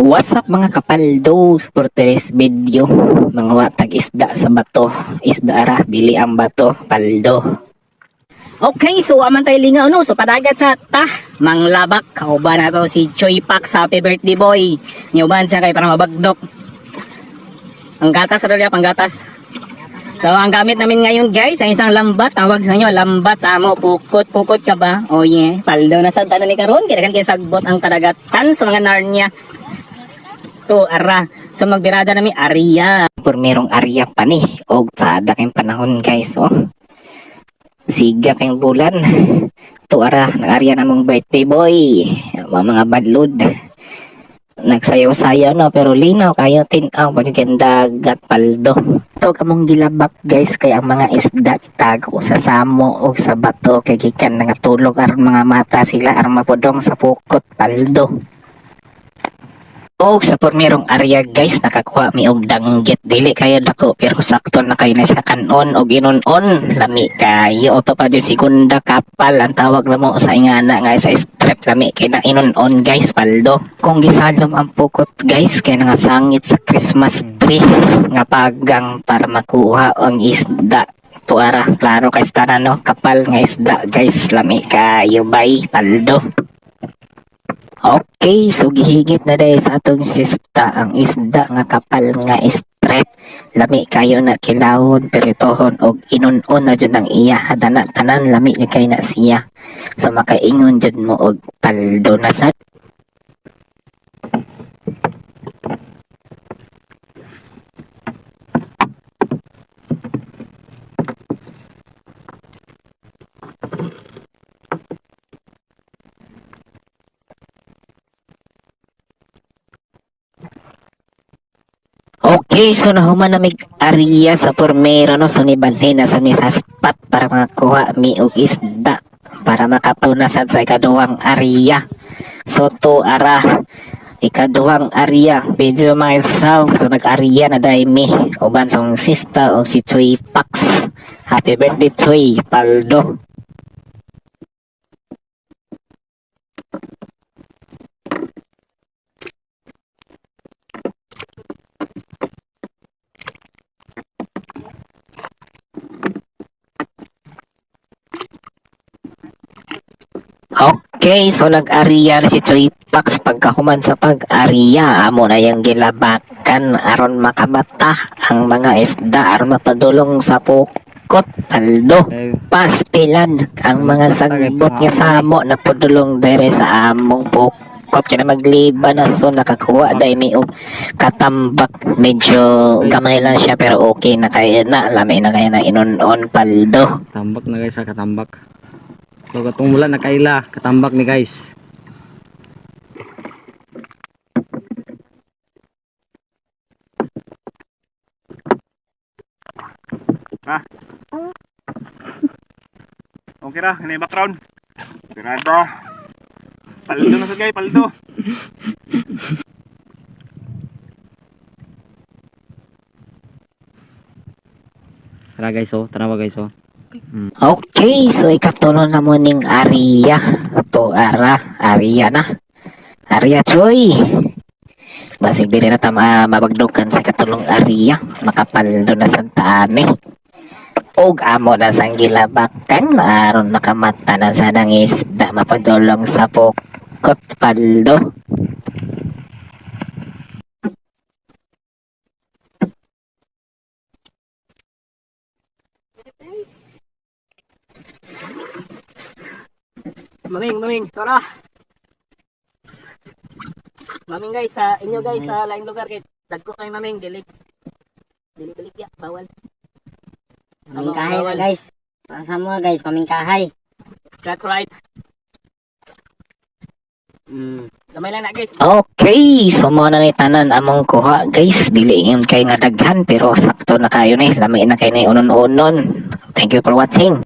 What's up mga kapaldo for today's video? Mga watag isda sa bato. Isda ra, dili ang bato, paldo. Okay, so aman tayo lingaw no. So padagat sa manglabak. Kauban na to si Choi Pak sa happy birthday boy. Niyuban siya kay para mabagdok. Ang gatas ra diya, panggatas. So ang gamit namin ngayon guys, ang isang lambat. Tawag sa inyo, lambat sa amo. Pukot ka ba? Oh yeah, paldo na sa tanan ni karon. Kaya kan sagbot ang kadagatan sa mga Narnia. To ara sa magbirada namin Aria por merong Aria pa ni og sa daking panahon guys siga kayong bulan to ara nag Aria namong birthday boy mga badlod nagsayaw-sayaw no pero linaw kayo tinaw pagkandagat paldo to kamong gilabak guys kay ang mga isda itago sa samo o sa bato kay gikan nga tulog aron mga mata sila aron mapodong sa pukot paldo. O sa pormerong area guys nakakuha mi og danggit dili kayo dako pero sakto na kayo na siya kanon og inon-on lami kayo o pa jud segunda kapal ang tawag namo sa ingana nga sa strap lami kay na inon-on guys paldo kung gisalom ang pukot guys kay nga sangit sa Christmas tree nga pagang para makuha ang isda tuara klaro kay tanan no kapal nga isda guys lami kayo bay paldo. Okay, so gihigit na dahil sa atong sista ang isda nga kapal nga strap. Lami kayo na kilawon, peritohon og inon-on na dyan ang iya. Hadana tanan lami niya kayo na siya. So makaingon dyan mo og paldo na sad. Okay, so nahuman namig area sa pormero no so nibalhin na sa misa spot para makakuha mi og isda para makapunasan sa ikaduhang area. So to ara ikaduhang area video myself so nag-area na dai mi uban sa akong sista o si Choi Pax. Happy birthday Choi paldo. Okay, so nag-ariya na si Choi Pax pagkahuman sa pag-ariya amo na yung gilabakan aron makamata ang mga isda aron mapadulong sa pukot paldo pastilan ang mga sagbot nga samo na padulong dire sa among pukot kaya magliba na so nakakuha dahil may katambak medyo gamay lang siya pero okay na kaya na lamay na kaya na inon-on paldo tambak na guys sa katambak. So katong mula na kaila katambak ni guys. Okay ra, ini background. Pinado. Paldo na sa guys, paldo. Tara guys tanawa guys Okay, so ikatulo na mo ning area. To ara, area na. Area Choy. Basig dili na ta mabagdukan sa katulong area. Makapaldo na sa taani. Og amo na sang gilabakan aron makamata na sa nang isda mapadulong sa pukot paldo. Maming, tara. Maming guys, sa inyo guys sa laing lugar kay dagko kay maming dili ya, bawal. Pamingkahay na guys. Para sa mga guys, pamingkahay. That's right. Gamay lang na guys. Okay, so mo na ni tanan among kuha guys. Dili ingon kay nga daghan pero sakto na kayo ni. Lami na kay ni unon-unon. Thank you for watching.